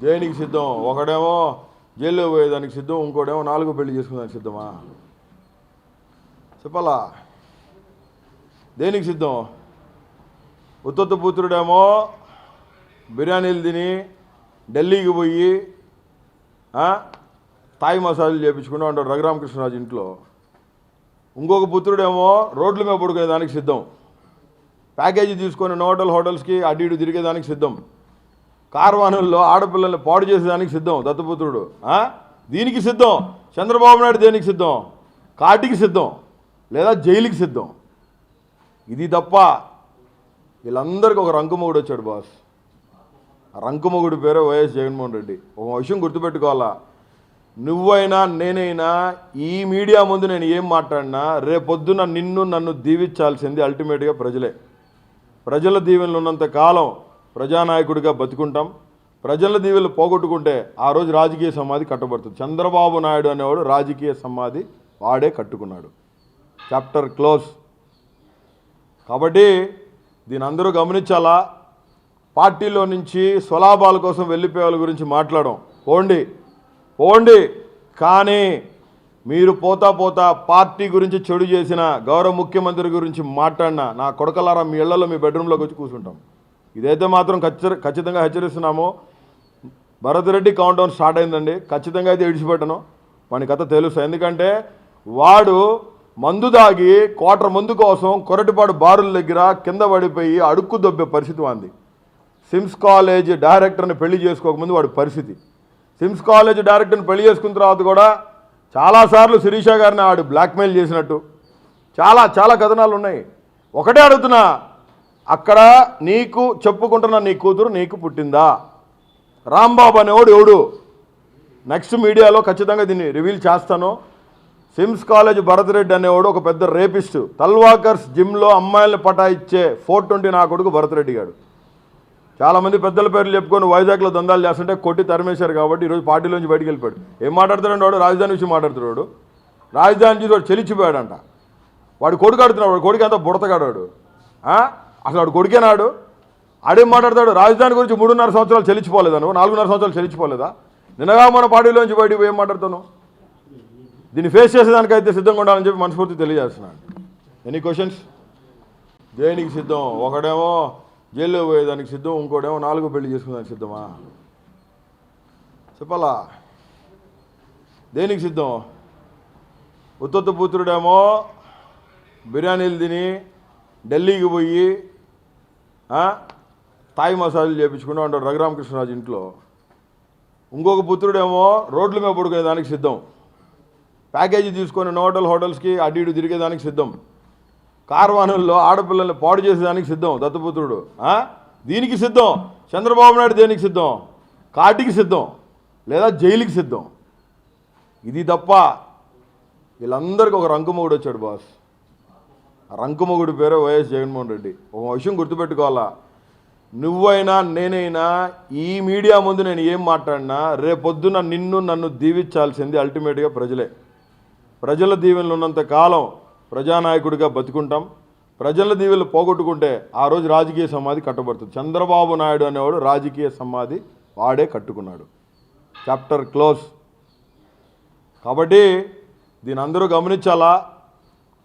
దేనికి సిద్ధం? ఒకడేమో జైల్లో పోయేదానికి సిద్ధం, ఇంకోటేమో 4 పెళ్లి చేసుకునేదానికి సిద్ధమా? చెప్పాలా? దేనికి సిద్ధం? ఉత్తొత్త పుత్రుడేమో బిర్యానీలు తిని ఢిల్లీకి పోయి తాయి మసాజులు చేయించుకుంటూ ఉంటాడు రఘురామకృష్ణరాజు ఇంట్లో. ఇంకొక పుత్రుడేమో రోడ్ల మీద పడుకునేదానికి సిద్ధం, ప్యాకేజీ తీసుకొని హోటల్స్కి అటు ఇటు తిరిగేదానికి సిద్ధం, కార్వానుల్లో ఆడపిల్లల్ని పాడు చేసేదానికి సిద్ధం దత్తపుత్రుడు. దీనికి సిద్ధం. చంద్రబాబు నాయుడు దేనికి సిద్ధం? కాటికి సిద్ధం లేదా జైలుకి సిద్ధం. ఇది తప్ప వీళ్ళందరికీ ఒక రంకుమొగుడు వచ్చాడు బాస్. ఆ రంకుమొగుడు పేరే వైఎస్ జగన్మోహన్ రెడ్డి. ఒక విషయం గుర్తుపెట్టుకోవాలా, నువ్వైనా నేనైనా ఈ మీడియా ముందు నేను ఏం మాట్లాడినా రేపొద్దున నన్ను దీవించాల్సింది అల్టిమేట్గా ప్రజలే. ప్రజల దీవెనలు ఉన్నంత కాలం ప్రజానాయకుడిగా బతుకుంటాం. ప్రజల దీవెనలు పోగొట్టుకుంటే ఆ రోజు రాజకీయ సమాధి కట్టబడుతుంది. చంద్రబాబు నాయుడు అనేవాడు రాజకీయ సమాధి వాడే కట్టుకున్నాడు. Chapter close. కాబట్టి దీని అందరూ గమనించాలా. పార్టీలో నుంచి స్వలాభాల కోసం వెళ్ళిపోయే వాళ్ళ గురించి మాట్లాడడం పోండి, కానీ మీరు పోతా పార్టీ గురించి చెడు చేసిన గౌరవ ముఖ్యమంత్రి గురించి మాట్లాడినా నా కొడకలారా మీ ఇళ్లలో మీ బెడ్రూమ్లోకి వచ్చి కూర్చుంటాం. ఇదైతే మాత్రం ఖచ్చితంగా హెచ్చరిస్తున్నాము. Bharat Reddy countdown start అయిందండి. ఖచ్చితంగా అయితే విడిచిపెట్టను, వాని కథ తెలుసు. ఎందుకంటే వాడు మందు దాగి క్వార్టర్ మందు కోసం కొరటిపాడు బారుల దగ్గర కింద పడిపోయి అడుక్కు దొబ్బే పరిస్థితి వాంది. సిమ్స్ కాలేజ్ డైరెక్టర్ని పెళ్లి చేసుకోకముందు వాడి పరిస్థితి. సిమ్స్ కాలేజ్ డైరెక్టర్ని పెళ్లి చేసుకున్న తర్వాత కూడా చాలాసార్లు శిరీష గారిని ఆడు బ్లాక్మెయిల్ చేసినట్టు చాలా కథనాలు ఉన్నాయి. ఒకటే అడుగుతున్నా, అక్కడ నీకు చెప్పుకుంటున్న నీ కూతురు నీకు పుట్టిందా? రాంబాబు అనేవాడు ఎవడు? నెక్స్ట్ మీడియాలో ఖచ్చితంగా దీన్ని రివీల్ చేస్తాను. సిమ్స్ కాలేజ్ భరత్ రెడ్డి అనేవాడు ఒక పెద్ద రేపిస్ట్. తల్వాకర్స్ జిమ్లో అమ్మాయిల్ని పటాయిచ్చే 420 నా కొడుకు భరత్ రెడ్డి గారు. చాలామంది పెద్దల పేర్లు చెప్పుకొని వైజాగ్లో దందాలు చేస్తుంటే కొట్టి తరిమేశారు కాబట్టి ఈరోజు పార్టీలోంచి బయటికి వెళ్ళిపోయాడు. ఏం మాట్లాడుతున్నాడు వాడు? రాజధాని విషయం మాట్లాడుతున్నాడు. రాజధాని చూసి వాడు చెలిచిపోయాడంట. వాడు కొడుకు ఆడుతున్నాడు. వాడు కొడుకు అంతా బుడతగాడు. అసలు వాడు కొడుకేనాడు? ఆడేం మాట్లాడతాడు? రాజధాని గురించి 3.5 సంవత్సరాలు చెల్లించిపోలేదా? నువ్వు 4.5 సంవత్సరాలు చెల్లించిపోలేదా? నిన్నగా మన పార్టీలోంచి బయటికి ఏం మాట్లాడుతాను? దీన్ని ఫేస్ చేసేదానికైతే సిద్ధంగా ఉండాలని చెప్పి మనస్ఫూర్తి తెలియజేస్తున్నాను. Any questions? దేనికి సిద్ధం? ఒకడేమో జైల్లో పోయేదానికి సిద్ధం, ఇంకోటేమో 4 పెళ్లి చేసుకునేదానికి సిద్ధమా? చెప్పాలా? దేనికి సిద్ధం? ఉత్తొత్త పుత్రుడేమో బిర్యానీలు తిని ఢిల్లీకి పోయి తాయి మసాజులు చేయించుకుంటూ ఉంటాడు రఘురామకృష్ణరాజు ఇంట్లో. ఇంకొక పుత్రుడేమో రోడ్ల మీద పడుకునేదానికి సిద్ధం, ప్యాకేజీ తీసుకొని హోటల్స్కి అటు ఇటు తిరిగేదానికి సిద్ధం, కార్వానుల్లో ఆడపిల్లల్ని పాడు చేసేదానికి సిద్ధం దత్తపుత్రుడు. దీనికి సిద్ధం. చంద్రబాబు నాయుడు దేనికి సిద్ధం? కాటికి సిద్ధం లేదా జైలుకి సిద్ధం. ఇది తప్ప వీళ్ళందరికీ ఒక రంకుమొగుడు వచ్చాడు బాస్. ఆ రంకుమొగుడు పేరే వైఎస్ జగన్మోహన్ రెడ్డి. ఒక విషయం గుర్తుపెట్టుకోవాలా, నువ్వైనా నేనైనా ఈ మీడియా ముందు నేను ఏం మాట్లాడినా రేపొద్దున నన్ను దీవించాల్సింది అల్టిమేట్గా ప్రజలే. ప్రజల దీవెనలు ఉన్నంత కాలం ప్రజానాయకుడిగా బతుకుంటాం. ప్రజల దీవెనలు పోగొట్టుకుంటే ఆ రోజు రాజకీయ సమాధి కట్టబడుతుంది. చంద్రబాబు నాయుడు అనేవాడు రాజకీయ సమాధి వాడే కట్టుకున్నాడు. Chapter close. కాబట్టి దీని అందరూ గమనించాలా.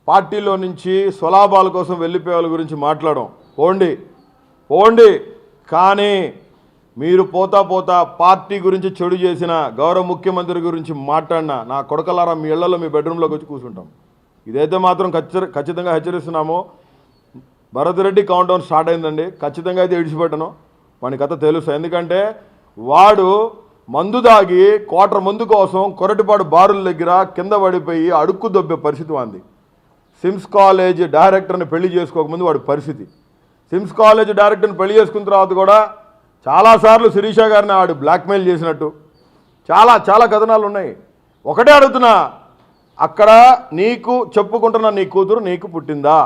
పార్టీలో నుంచి స్వలాభాల కోసం వెళ్ళిపోయే వాళ్ళ గురించి మాట్లాడడం పోండి, కానీ మీరు పోతా పార్టీ గురించి చెడు చేసిన గౌరవ ముఖ్యమంత్రి గురించి మాట్లాడినా నా కొడకలారా మీ ఇళ్లలో మీ బెడ్రూమ్లోకి వచ్చి కూర్చుంటాం. ఇదైతే మాత్రం ఖచ్చితంగా హెచ్చరిస్తున్నాము. Bharat Reddy countdown start అయిందండి. ఖచ్చితంగా అయితే విడిచిపెట్టను, వాని కథ తెలుసు. ఎందుకంటే వాడు మందు దాగి క్వార్టర్ మందు కోసం కొరటిపాడు బారుల దగ్గర కింద పడిపోయి అడుక్కు దొబ్బే పరిస్థితి వాంది. సిమ్స్ కాలేజ్ డైరెక్టర్ని పెళ్లి చేసుకోకముందు వాడి పరిస్థితి. సిమ్స్ కాలేజ్ డైరెక్టర్ని పెళ్లి చేసుకున్న తర్వాత కూడా చాలాసార్లు శిరీష గారిని ఆడు బ్లాక్మెయిల్ చేసినట్టు చాలా కథనాలు ఉన్నాయి. ఒకటే అడుగుతున్నా, అక్కడ నీకు చెప్పుకుంటున్న నీ కూతురు నీకు పుట్టిందా?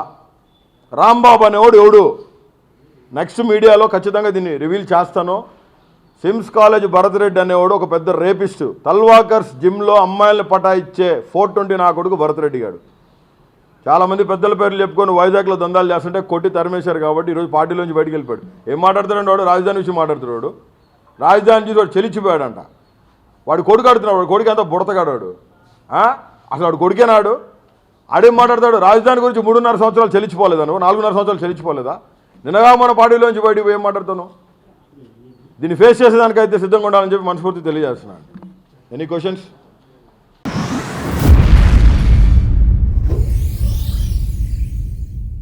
రాంబాబు అనేవాడు ఎవడు? నెక్స్ట్ మీడియాలో ఖచ్చితంగా దీన్ని రివీల్ చేస్తాను. సిమ్స్ కాలేజ్ భరత్ రెడ్డి అనేవాడు ఒక పెద్ద రేపిస్ట్. తల్వాకర్స్ జిమ్లో అమ్మాయిల్ని పటాయిచ్చే 420 నా కొడుకు భరత్ రెడ్డి గారు. చాలామంది పెద్దల పేర్లు చెప్పుకొని వైజాగ్లో దందాలు చేస్తుంటే కొట్టి తరిమేశారు కాబట్టి ఈరోజు పార్టీలోంచి బయటికి వెళ్ళిపోయాడు. ఏం మాట్లాడుతున్నాడు వాడు? రాజధాని విషయం మాట్లాడుతున్నాడు. రాజధాని చూసి వాడు చెలిచిపోయాడంట. వాడు కొడుకు ఆడుతున్నాడు, వాడు కొడుకు అంతా బుడతగాడాడు. అసలు వాడు కొడుకేనాడు? ఆడేం మాట్లాడతాడు? రాజధాని గురించి 3.5 సంవత్సరాలు చెల్లించిపోలేదా నువ్వు? 4.5 సంవత్సరాలు చెల్లించిపోలేదా? నిన్నగా మన పార్టీలోంచి బయటకు ఏం మాట్లాడుతాను? దీన్ని ఫేస్ చేసేదానికైతే సిద్ధంగా ఉండాలని చెప్పి మనస్ఫూర్తి తెలియజేస్తున్నాను. Any questions?